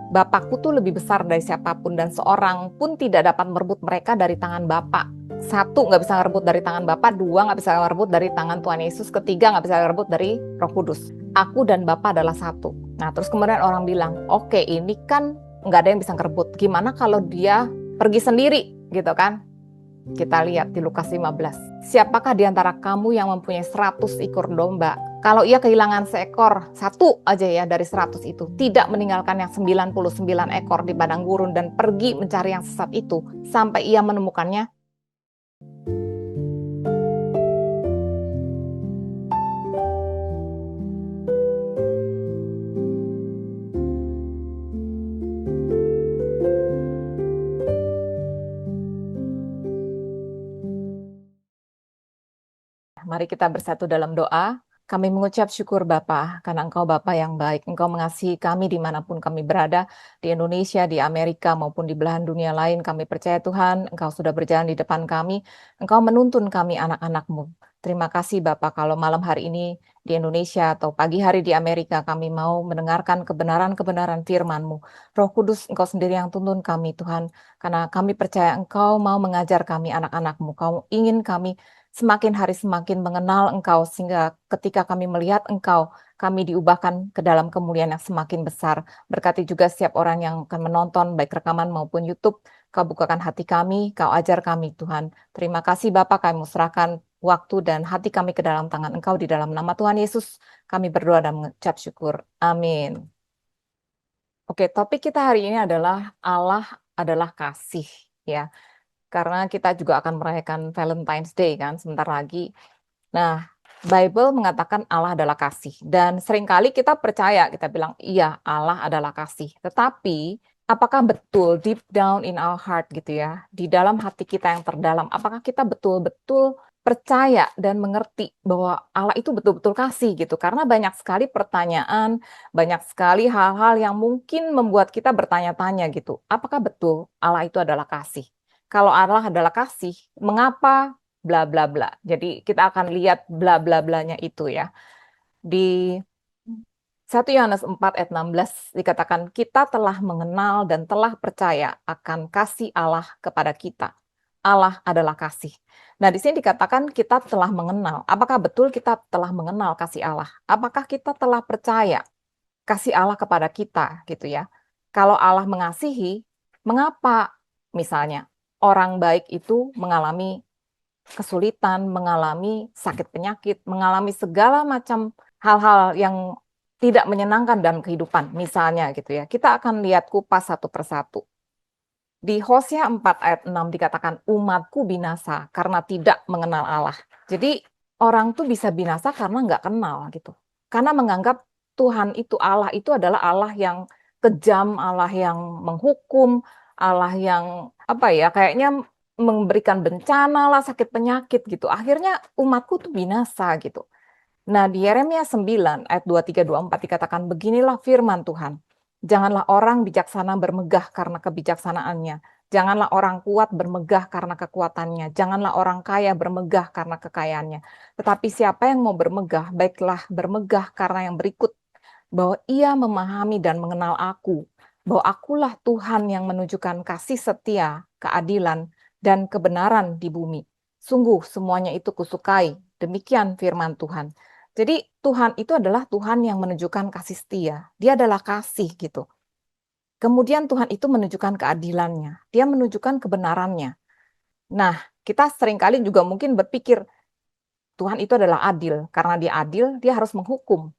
Bapakku tuh lebih besar dari siapapun dan seorang pun tidak dapat merebut mereka dari tangan Bapak. Satu, nggak bisa ngerebut dari tangan Bapak. Dua, nggak bisa ngerebut dari tangan Tuhan Yesus. Ketiga, nggak bisa ngerebut dari Roh Kudus. Aku dan Bapak adalah satu. Nah, terus kemudian orang bilang, oke, ini kan nggak ada yang bisa ngerebut. Gimana kalau dia pergi sendiri, gitu kan? Kita lihat di Lukas 15. Siapakah di antara kamu yang mempunyai 100 ekor domba? Kalau ia kehilangan seekor, satu aja ya dari 100 itu, tidak meninggalkan yang 99 ekor di padang gurun dan pergi mencari yang sesat itu sampai ia menemukannya. Mari kita bersatu dalam doa. Kami mengucap syukur Bapa, karena Engkau Bapa yang baik. Engkau mengasihi kami dimanapun kami berada, di Indonesia, di Amerika, maupun di belahan dunia lain. Kami percaya Tuhan, Engkau sudah berjalan di depan kami. Engkau menuntun kami anak-anak-Mu. Terima kasih Bapa, kalau malam hari ini di Indonesia atau pagi hari di Amerika, kami mau mendengarkan kebenaran-kebenaran firman-Mu. Roh Kudus, Engkau sendiri yang tuntun kami Tuhan, karena kami percaya Engkau mau mengajar kami anak-anak-Mu. Kau ingin kami semakin hari semakin mengenal Engkau, sehingga ketika kami melihat Engkau, kami diubahkan ke dalam kemuliaan yang semakin besar. Berkati juga setiap orang yang akan menonton, baik rekaman maupun YouTube. Kau bukakan hati kami, Kau ajar kami, Tuhan. Terima kasih Bapa, kami serahkan waktu dan hati kami ke dalam tangan Engkau, di dalam nama Tuhan Yesus. Kami berdoa dan mengucap syukur. Amin. Oke, topik kita hari ini adalah Allah adalah kasih, ya. Karena kita juga akan merayakan Valentine's Day kan sebentar lagi. Nah, Bible mengatakan Allah adalah kasih dan seringkali kita percaya, kita bilang iya Allah adalah kasih. Tetapi apakah betul deep down in our heart gitu ya, di dalam hati kita yang terdalam, apakah kita betul-betul percaya dan mengerti bahwa Allah itu betul-betul kasih gitu? Karena banyak sekali pertanyaan, banyak sekali hal-hal yang mungkin membuat kita bertanya-tanya gitu. Apakah betul Allah itu adalah kasih? Kalau Allah adalah kasih, mengapa bla bla bla. Jadi kita akan lihat bla bla blanya itu ya. Di 1 Yohanes 4 ayat 16 dikatakan kita telah mengenal dan telah percaya akan kasih Allah kepada kita. Allah adalah kasih. Nah, di sini dikatakan kita telah mengenal. Apakah betul kita telah mengenal kasih Allah? Apakah kita telah percaya kasih Allah kepada kita gitu ya? Kalau Allah mengasihi, mengapa misalnya orang baik itu mengalami kesulitan, mengalami sakit penyakit, mengalami segala macam hal-hal yang tidak menyenangkan dalam kehidupan, misalnya gitu ya. Kita akan lihat kupas satu persatu. Di Hosea 4 ayat 6 dikatakan, umatku binasa karena tidak mengenal Allah. Jadi orang tuh bisa binasa karena nggak kenal gitu. Karena menganggap Tuhan itu, Allah itu adalah Allah yang kejam, Allah yang menghukum, Allah yang apa ya, kayaknya memberikan bencana lah, sakit penyakit gitu. Akhirnya umatku tuh binasa gitu. Nah, di Yeremia 9 ayat 23-24 dikatakan, beginilah firman Tuhan. Janganlah orang bijaksana bermegah karena kebijaksanaannya. Janganlah orang kuat bermegah karena kekuatannya. Janganlah orang kaya bermegah karena kekayaannya. Tetapi siapa yang mau bermegah, baiklah bermegah karena yang berikut. Bahwa ia memahami dan mengenal aku. Bahwa akulah Tuhan yang menunjukkan kasih setia, keadilan, dan kebenaran di bumi. Sungguh semuanya itu kusukai. Demikian firman Tuhan. Jadi Tuhan itu adalah Tuhan yang menunjukkan kasih setia. Dia adalah kasih gitu. Kemudian Tuhan itu menunjukkan keadilannya. Dia menunjukkan kebenarannya. Nah, kita seringkali juga mungkin berpikir Tuhan itu adalah adil. Karena dia adil, dia harus menghukum.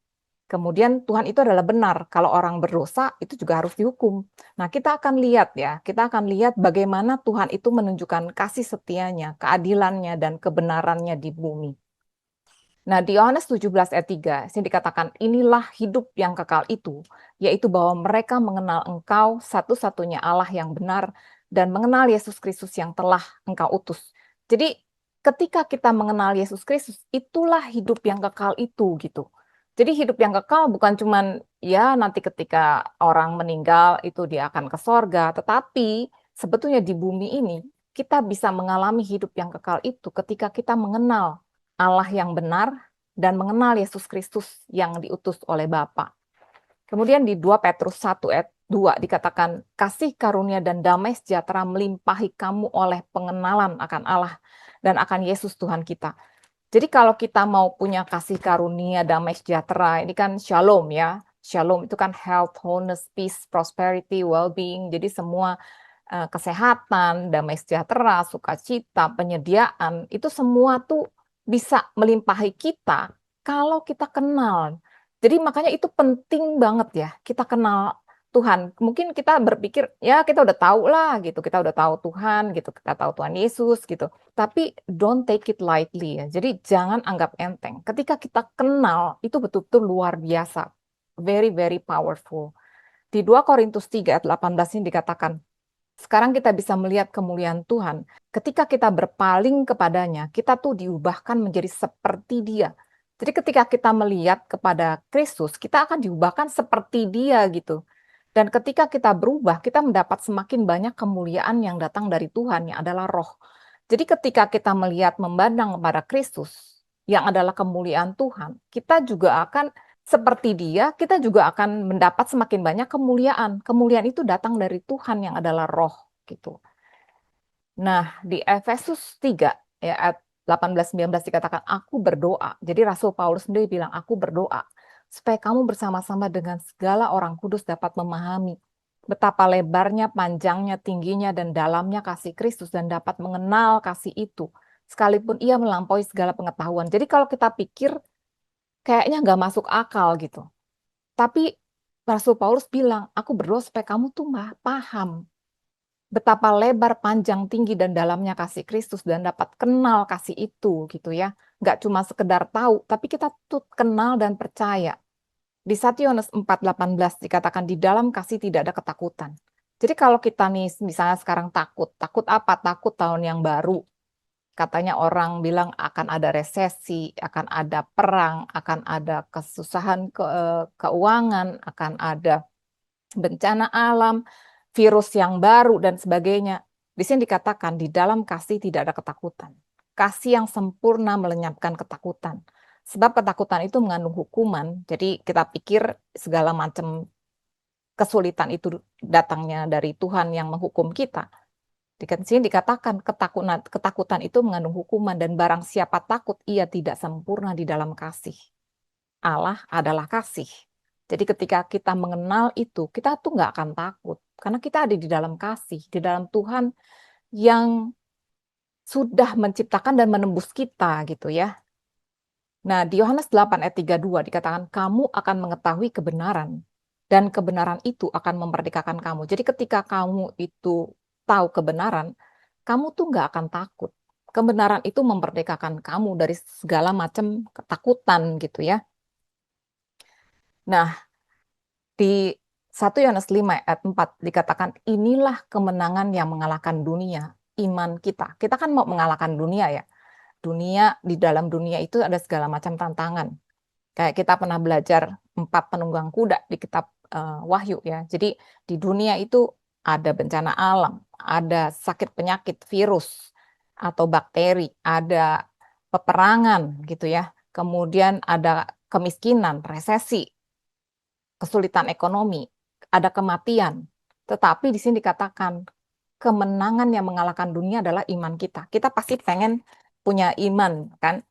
Kemudian Tuhan itu adalah benar. Kalau orang berdosa, itu juga harus dihukum. Nah, kita akan lihat ya, kita akan lihat bagaimana Tuhan itu menunjukkan kasih setianya, keadilannya, dan kebenarannya di bumi. Nah, di Yohanes 17 ayat 3, sini dikatakan, inilah hidup yang kekal itu, yaitu bahwa mereka mengenal Engkau satu-satunya Allah yang benar, dan mengenal Yesus Kristus yang telah Engkau utus. Jadi, ketika kita mengenal Yesus Kristus, itulah hidup yang kekal itu, gitu. Jadi hidup yang kekal bukan cuman, ya nanti ketika orang meninggal, itu dia akan ke sorga, tetapi sebetulnya di bumi ini, kita bisa mengalami hidup yang kekal itu ketika kita mengenal Allah yang benar, dan mengenal Yesus Kristus yang diutus oleh Bapa. Kemudian di 2 Petrus 1 ayat 2 dikatakan, kasih karunia dan damai sejahtera melimpahi kamu oleh pengenalan akan Allah dan akan Yesus Tuhan kita. Jadi kalau kita mau punya kasih karunia, damai sejahtera, ini kan shalom ya. Shalom itu kan health, wholeness, peace, prosperity, well-being. Jadi semua kesehatan, damai sejahtera, sukacita, penyediaan, itu semua tuh bisa melimpahi kita kalau kita kenal. Jadi makanya itu penting banget ya, kita kenal Tuhan. Mungkin kita berpikir, ya kita udah tahu lah gitu, kita udah tahu Tuhan gitu, kita tahu Tuhan Yesus gitu. Tapi don't take it lightly ya. Jadi jangan anggap enteng. Ketika kita kenal, itu betul-betul luar biasa. Very, very powerful. Di 2 Korintus 3 ayat 18 ini dikatakan, sekarang kita bisa melihat kemuliaan Tuhan. Ketika kita berpaling kepadanya, kita tuh diubahkan menjadi seperti Dia. Jadi ketika kita melihat kepada Kristus, kita akan diubahkan seperti Dia gitu. Dan ketika kita berubah, kita mendapat semakin banyak kemuliaan yang datang dari Tuhan, yang adalah roh. Jadi ketika kita melihat memandang kepada Kristus, yang adalah kemuliaan Tuhan, kita juga akan seperti Dia, kita juga akan mendapat semakin banyak kemuliaan. Kemuliaan itu datang dari Tuhan yang adalah roh gitu. Nah, di Efesus 3 ya ayat 18-19 dikatakan aku berdoa. Jadi Rasul Paulus sendiri bilang aku berdoa supaya kamu bersama-sama dengan segala orang kudus dapat memahami betapa lebarnya, panjangnya, tingginya dan dalamnya kasih Kristus dan dapat mengenal kasih itu sekalipun ia melampaui segala pengetahuan. Jadi kalau kita pikir kayaknya nggak masuk akal gitu. Tapi Rasul Paulus bilang, aku berdoa supaya kamu tuh paham betapa lebar, panjang, tinggi, dan dalamnya kasih Kristus dan dapat kenal kasih itu gitu ya. Nggak cuma sekedar tahu, tapi kita tuh kenal dan percaya. Di 1 Yohanes 4:18 dikatakan di dalam kasih tidak ada ketakutan. Jadi kalau kita nih misalnya sekarang takut, takut apa? Takut tahun yang baru. Katanya orang bilang akan ada resesi, akan ada perang, akan ada kesusahan keuangan, akan ada bencana alam, virus yang baru, dan sebagainya. Di sini dikatakan di dalam kasih tidak ada ketakutan. Kasih yang sempurna melenyapkan ketakutan. Sebab ketakutan itu mengandung hukuman, jadi kita pikir segala macam kesulitan itu datangnya dari Tuhan yang menghukum kita. Di sini dikatakan ketakutan itu mengandung hukuman dan barang siapa takut ia tidak sempurna di dalam kasih. Allah adalah kasih. Jadi ketika kita mengenal itu, kita tuh nggak akan takut. Karena kita ada di dalam kasih, di dalam Tuhan yang sudah menciptakan dan menembus kita gitu ya. Nah di Yohanes 8 ayat 32 dikatakan, kamu akan mengetahui kebenaran dan kebenaran itu akan memerdekakan kamu. Jadi ketika kamu itu tahu kebenaran, kamu tuh nggak akan takut. Kebenaran itu memerdekakan kamu dari segala macam ketakutan gitu ya. Nah, di 1 Yohanes 5 ayat 4 dikatakan, inilah kemenangan yang mengalahkan dunia, iman kita. Kita kan mau mengalahkan dunia ya. Dunia, di dalam dunia itu ada segala macam tantangan. Kayak kita pernah belajar 4 penunggang kuda di kitab Wahyu ya. Jadi di dunia itu ada bencana alam, ada sakit penyakit, virus atau bakteri, ada peperangan gitu ya. Kemudian ada kemiskinan, resesi, kesulitan ekonomi, ada kematian. Tetapi di sini dikatakan kemenangan yang mengalahkan dunia adalah iman kita. Kita pasti pengen punya iman kan.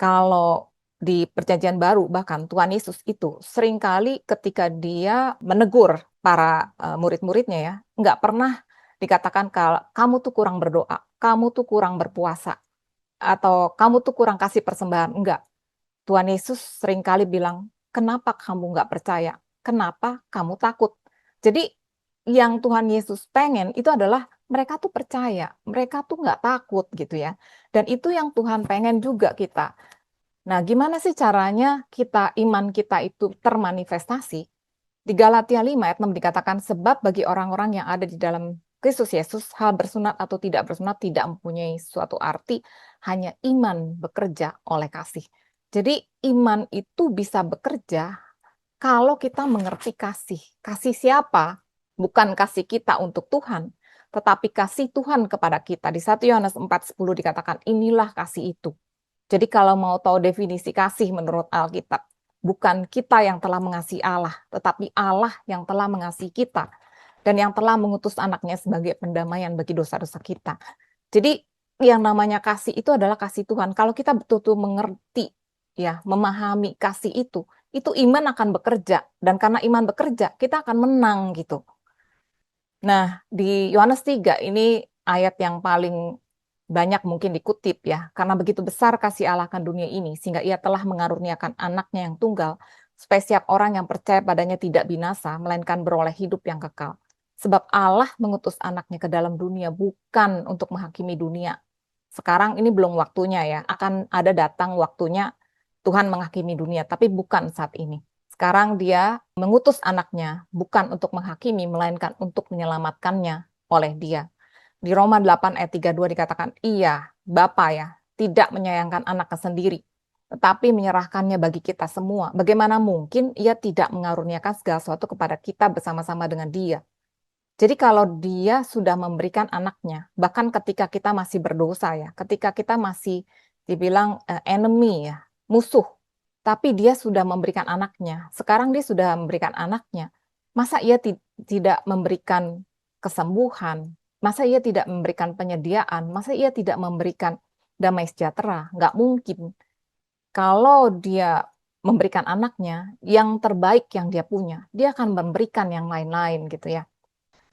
Kalau di Perjanjian Baru bahkan Tuhan Yesus itu seringkali ketika dia menegur para murid-muridnya ya, nggak pernah dikatakan kalau kamu tuh kurang berdoa, kamu tuh kurang berpuasa, atau kamu tuh kurang kasih persembahan. Enggak. Tuhan Yesus seringkali bilang, kenapa kamu nggak percaya? Kenapa kamu takut? Jadi yang Tuhan Yesus pengen itu adalah mereka tuh percaya, mereka tuh nggak takut gitu ya. Dan itu yang Tuhan pengen juga kita. Nah, gimana sih caranya iman kita itu termanifestasi? Di Galatia 5 ayat 6 dikatakan, sebab bagi orang-orang yang ada di dalam Kristus Yesus, hal bersunat atau tidak bersunat tidak mempunyai suatu arti, hanya iman bekerja oleh kasih. Jadi iman itu bisa bekerja kalau kita mengerti kasih. Kasih siapa? Bukan kasih kita untuk Tuhan, tetapi kasih Tuhan kepada kita. Di 1 Yohanes 4:10 dikatakan, inilah kasih itu. Jadi kalau mau tahu definisi kasih menurut Alkitab, Bukan kita yang telah mengasihi Allah, tetapi Allah yang telah mengasihi kita dan yang telah mengutus anaknya sebagai pendamaian bagi dosa-dosa kita. Jadi yang namanya kasih itu adalah kasih Tuhan. Kalau kita betul-betul mengerti, ya, memahami kasih itu iman akan bekerja dan karena iman bekerja, kita akan menang gitu. Nah, di Yohanes 3 ini ayat yang paling banyak mungkin dikutip ya, karena begitu besar kasih Allah akan dunia ini, sehingga ia telah mengaruniakan anaknya yang tunggal, supaya setiap orang yang percaya padanya tidak binasa, melainkan beroleh hidup yang kekal. Sebab Allah mengutus anaknya ke dalam dunia bukan untuk menghakimi dunia. Sekarang ini belum waktunya ya, akan ada datang waktunya Tuhan menghakimi dunia, tapi bukan saat ini. Sekarang dia mengutus anaknya bukan untuk menghakimi, melainkan untuk menyelamatkannya oleh dia. Di Roma 8 ayat 32 dikatakan, iya, Bapa ya, tidak menyayangkan anaknya sendiri, tetapi menyerahkannya bagi kita semua. Bagaimana mungkin ia tidak mengaruniakan segala sesuatu kepada kita bersama-sama dengan dia? Jadi kalau dia sudah memberikan anaknya, bahkan ketika kita masih berdosa ya, ketika kita masih dibilang enemy ya, musuh, tapi dia sudah memberikan anaknya. Sekarang dia sudah memberikan anaknya. Masa ia tidak memberikan kesembuhan? Masa ia tidak memberikan penyediaan? Masa ia tidak memberikan damai sejahtera? Nggak mungkin. Kalau dia memberikan anaknya, yang terbaik yang dia punya, dia akan memberikan yang lain-lain gitu ya.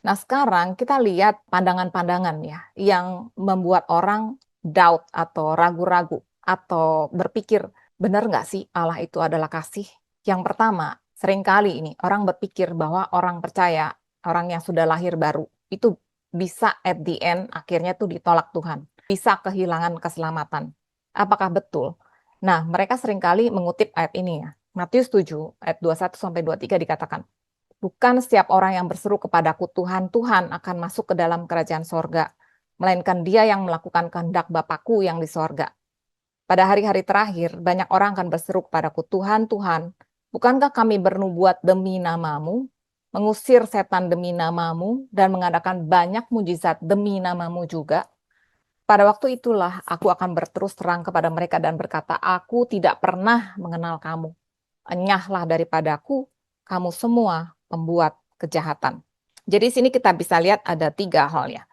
Nah, sekarang kita lihat pandangan-pandangan ya, yang membuat orang doubt atau ragu-ragu, atau berpikir, benar nggak sih Allah itu adalah kasih? Yang pertama, seringkali ini orang berpikir bahwa orang percaya, orang yang sudah lahir baru, itu bisa at the end, akhirnya tuh ditolak Tuhan. Bisa kehilangan keselamatan. Apakah betul? Nah, mereka seringkali mengutip ayat ini ya. Matius 7, ayat 21-23 dikatakan, bukan setiap orang yang berseru kepadaku, Tuhan, Tuhan, akan masuk ke dalam kerajaan sorga, melainkan dia yang melakukan kehendak Bapakku yang di sorga. Pada hari-hari terakhir, banyak orang akan berseru kepadaku, Tuhan, Tuhan, bukankah kami bernubuat demi namamu, mengusir setan demi namamu, dan mengadakan banyak mujizat demi namamu juga? Pada waktu itulah aku akan berterus terang kepada mereka dan berkata, aku tidak pernah mengenal kamu. Enyahlah daripadaku, kamu semua pembuat kejahatan. Jadi sini kita bisa lihat ada 3 hal ya.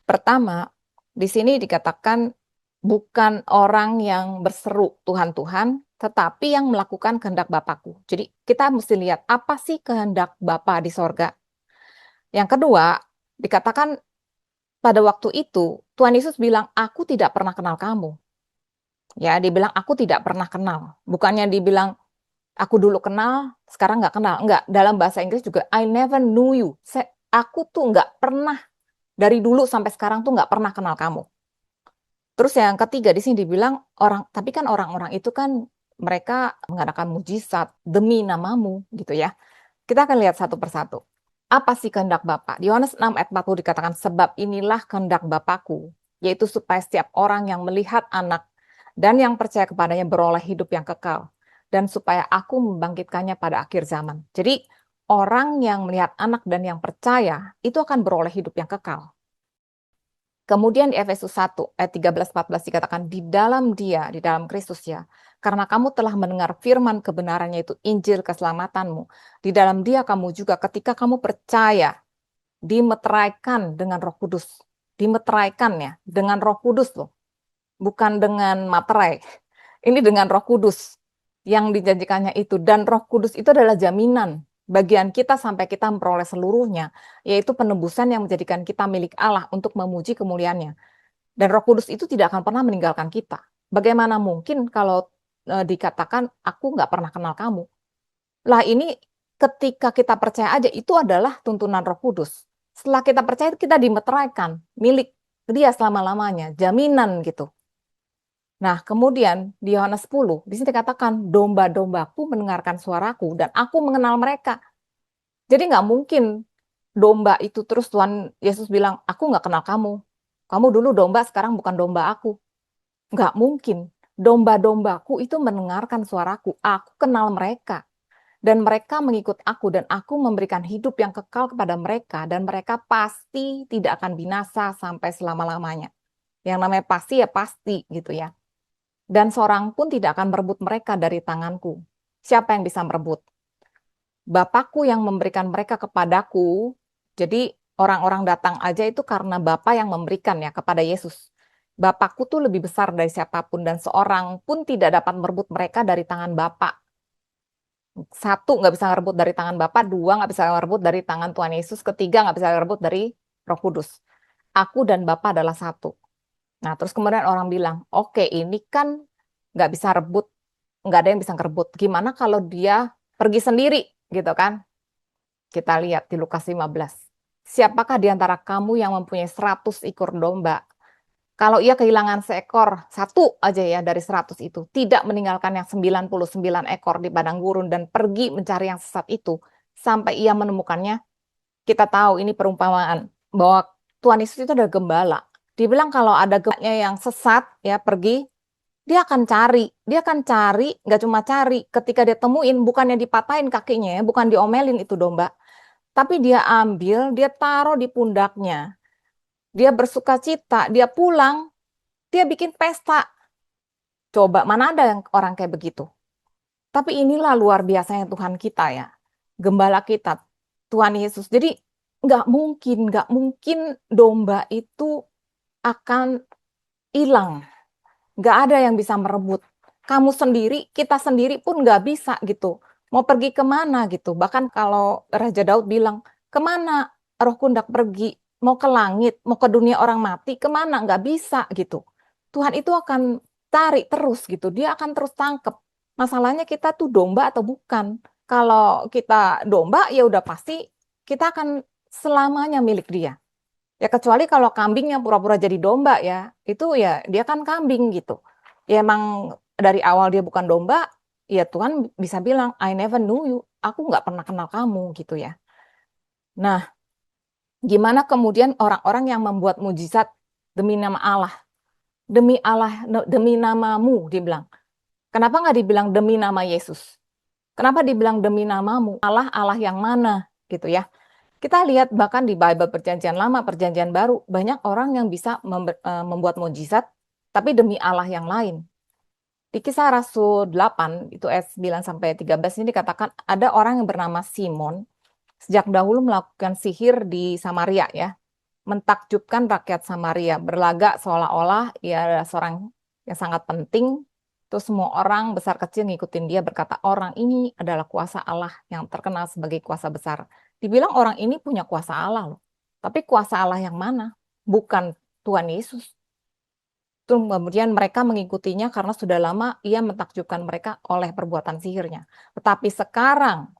Pertama, di sini dikatakan bukan orang yang berseru Tuhan Tuhan, tetapi yang melakukan kehendak Bapakku. Jadi kita mesti lihat apa sih kehendak Bapa di sorga. Yang kedua, dikatakan pada waktu itu Tuhan Yesus bilang, aku tidak pernah kenal kamu. Ya, dibilang aku tidak pernah kenal. Bukannya dibilang aku dulu kenal, sekarang nggak kenal. Enggak, dalam bahasa Inggris juga, I never knew you. Aku tuh nggak pernah, dari dulu sampai sekarang tuh nggak pernah kenal kamu. Terus yang ketiga, di sini dibilang, tapi kan orang-orang itu kan mereka mengadakan mujizat demi namamu, gitu ya. Kita akan lihat satu persatu. Apa sih kehendak Bapa? Di Yohanes 6 ayat 40 dikatakan, sebab inilah kehendak Bapakku, yaitu supaya setiap orang yang melihat anak dan yang percaya kepadanya beroleh hidup yang kekal, dan supaya aku membangkitkannya pada akhir zaman. Jadi orang yang melihat anak dan yang percaya itu akan beroleh hidup yang kekal. Kemudian di Efesus 1 ayat 13-14 dikatakan, di dalam dia, di dalam Kristus ya, karena kamu telah mendengar firman kebenarannya, itu Injil keselamatanmu. Di dalam dia kamu juga ketika kamu percaya, dimeteraikan dengan Roh Kudus. Dimeteraikan ya, dengan Roh Kudus loh. Bukan dengan materai. Ini dengan Roh Kudus yang dijanjikannya itu. Dan Roh Kudus itu adalah jaminan bagian kita sampai kita memperoleh seluruhnya, yaitu penebusan yang menjadikan kita milik Allah untuk memuji kemuliaannya. Dan Roh Kudus itu tidak akan pernah meninggalkan kita. Bagaimana mungkin kalau dikatakan aku nggak pernah kenal kamu? Lah ini ketika kita percaya aja itu adalah tuntunan Roh Kudus. Setelah kita percaya kita dimeteraikan milik dia selama-lamanya, jaminan gitu. Nah, kemudian di Yohanes 10, di sini dikatakan, domba-dombaku mendengarkan suaraku dan aku mengenal mereka. Jadi nggak mungkin domba itu terus Tuhan Yesus bilang, aku nggak kenal kamu. Kamu dulu domba, sekarang bukan domba aku. Nggak mungkin. Domba-dombaku itu mendengarkan suaraku. Aku kenal mereka. Dan mereka mengikut aku dan aku memberikan hidup yang kekal kepada mereka. Dan mereka pasti tidak akan binasa sampai selama-lamanya. Yang namanya pasti ya pasti gitu ya. Dan seorang pun tidak akan merebut mereka dari tanganku. siapa yang bisa merebut? Bapakku yang memberikan mereka kepadaku. Jadi orang-orang datang aja itu karena Bapa yang memberikan ya kepada Yesus. Bapakku tuh lebih besar dari siapapun dan seorang pun tidak dapat merebut mereka dari tangan Bapa. Satu nggak bisa merebut dari tangan Bapa, dua nggak bisa merebut dari tangan Tuhan Yesus, ketiga nggak bisa merebut dari Roh Kudus. Aku dan Bapa adalah satu. Nah, terus kemudian orang bilang, oke ini kan nggak bisa rebut, nggak ada yang bisa ngerebut. Gimana kalau dia pergi sendiri, gitu kan? Kita lihat di Lukas 15. Siapakah di antara kamu yang mempunyai 100 ekor domba? Kalau ia kehilangan seekor, satu aja ya dari 100 itu, tidak meninggalkan yang 99 ekor di padang gurun dan pergi mencari yang sesat itu, sampai ia menemukannya, kita tahu ini perumpamaan, bahwa Tuhan Yesus itu adalah gembala. Dibilang kalau ada gembalanya yang sesat, ya pergi, dia akan cari, nggak cuma cari, ketika dia temuin, bukannya dipatahin kakinya ya, bukan diomelin itu domba, tapi dia ambil, dia taruh di pundaknya. Dia bersuka cita, dia pulang, dia bikin pesta. Coba, mana ada yang orang kayak begitu? Tapi inilah luar biasanya Tuhan kita ya. Gembala kita, Tuhan Yesus. Jadi nggak mungkin domba itu akan hilang. Nggak ada yang bisa merebut. Kamu sendiri, kita sendiri pun nggak bisa gitu. Mau pergi kemana gitu. Bahkan kalau Raja Daud bilang, kemana rohku hendak pergi? Mau ke langit, mau ke dunia orang mati, kemana? Nggak bisa gitu. Tuhan itu akan cari terus gitu. Dia akan terus tangkep. Masalahnya kita tuh domba atau bukan. Kalau kita domba, ya udah pasti kita akan selamanya milik dia. Ya kecuali kalau kambing yang pura-pura jadi domba ya, itu ya dia kan kambing gitu. Ya emang dari awal dia bukan domba, ya Tuhan bisa bilang, I never knew you, aku nggak pernah kenal kamu gitu ya. Nah, gimana kemudian orang-orang yang membuat mujizat demi nama Allah, demi namamu, dibilang. Kenapa nggak dibilang demi nama Yesus? Kenapa dibilang demi namamu? Allah, Allah yang mana? Gitu ya. Kita lihat bahkan di Bible Perjanjian Lama, Perjanjian Baru, banyak orang yang bisa membuat mujizat, tapi demi Allah yang lain. Di Kisah Rasul 8, itu ayat 9-13 ini dikatakan, ada orang yang bernama Simon, sejak dahulu melakukan sihir di Samaria ya, mentakjubkan rakyat Samaria, berlagak seolah-olah ia adalah seorang yang sangat penting, terus semua orang besar kecil ngikutin dia berkata, orang ini adalah kuasa Allah yang terkenal sebagai kuasa besar. Dibilang orang ini punya kuasa Allah loh. Tapi kuasa Allah yang mana? Bukan Tuhan Yesus. Terus kemudian mereka mengikutinya karena sudah lama ia mentakjubkan mereka oleh perbuatan sihirnya. Tetapi sekarang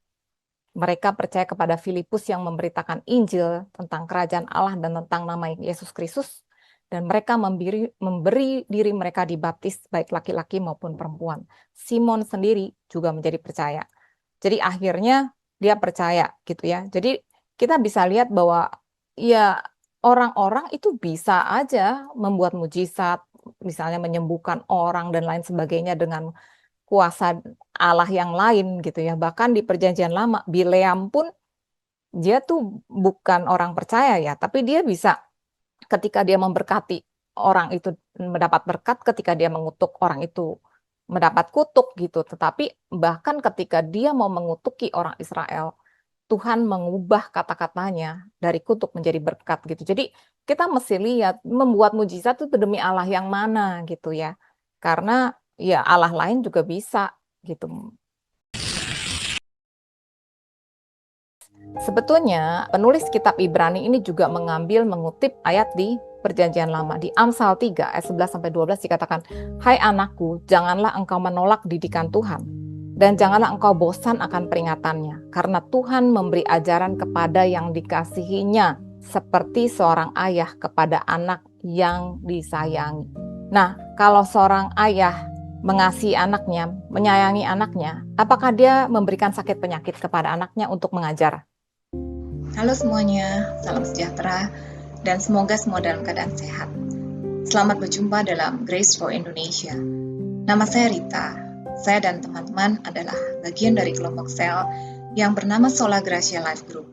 mereka percaya kepada Filipus yang memberitakan Injil tentang kerajaan Allah dan tentang nama Yesus Kristus. Dan mereka memberi diri mereka dibaptis baik laki-laki maupun perempuan. Simon sendiri juga menjadi percaya. Jadi akhirnya dia percaya gitu ya. Jadi kita bisa lihat bahwa ya orang-orang itu bisa aja membuat mujizat, misalnya menyembuhkan orang dan lain sebagainya dengan kuasa Allah yang lain gitu ya. Bahkan di Perjanjian Lama, Bileam pun dia tuh bukan orang percaya ya, tapi dia bisa ketika dia memberkati orang itu mendapat berkat, ketika dia mengutuk orang itu mendapat kutuk gitu. Tetapi bahkan ketika dia mau mengutuki orang Israel, Tuhan mengubah kata-katanya dari kutuk menjadi berkat gitu. Jadi kita mesti lihat membuat mujizat itu demi Allah yang mana gitu ya. Karena ya Allah lain juga bisa gitu. Sebetulnya penulis kitab Ibrani ini juga mengutip ayat di Perjanjian Lama. Di Amsal 3 ayat 11-12 dikatakan, hai anakku, janganlah engkau menolak didikan Tuhan, dan janganlah engkau bosan akan peringatannya, karena Tuhan memberi ajaran kepada yang dikasihinya, seperti seorang ayah kepada anak yang disayangi. Nah, kalau seorang ayah mengasihi anaknya, menyayangi anaknya, apakah dia memberikan sakit penyakit kepada anaknya untuk mengajar? Halo semuanya, salam sejahtera, dan semoga semua dalam keadaan sehat. Selamat berjumpa dalam Grace for Indonesia. Nama saya Rita. Saya dan teman-teman adalah bagian dari kelompok sel yang bernama Sola Gracia Life Group.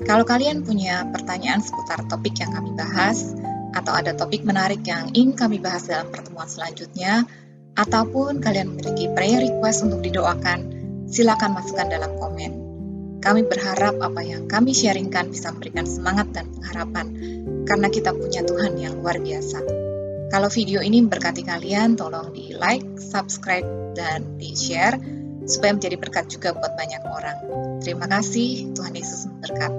Kalau kalian punya pertanyaan seputar topik yang kami bahas, atau ada topik menarik yang ingin kami bahas dalam pertemuan selanjutnya, ataupun kalian memiliki prayer request untuk didoakan, Silakan masukkan dalam komen. Kami berharap apa yang kami sharingkan bisa memberikan semangat dan pengharapan, karena kita punya Tuhan yang luar biasa. Kalau video ini memberkati kalian, tolong di like, subscribe, dan di share, supaya menjadi berkat juga buat banyak orang. Terima kasih, Tuhan Yesus memberkati.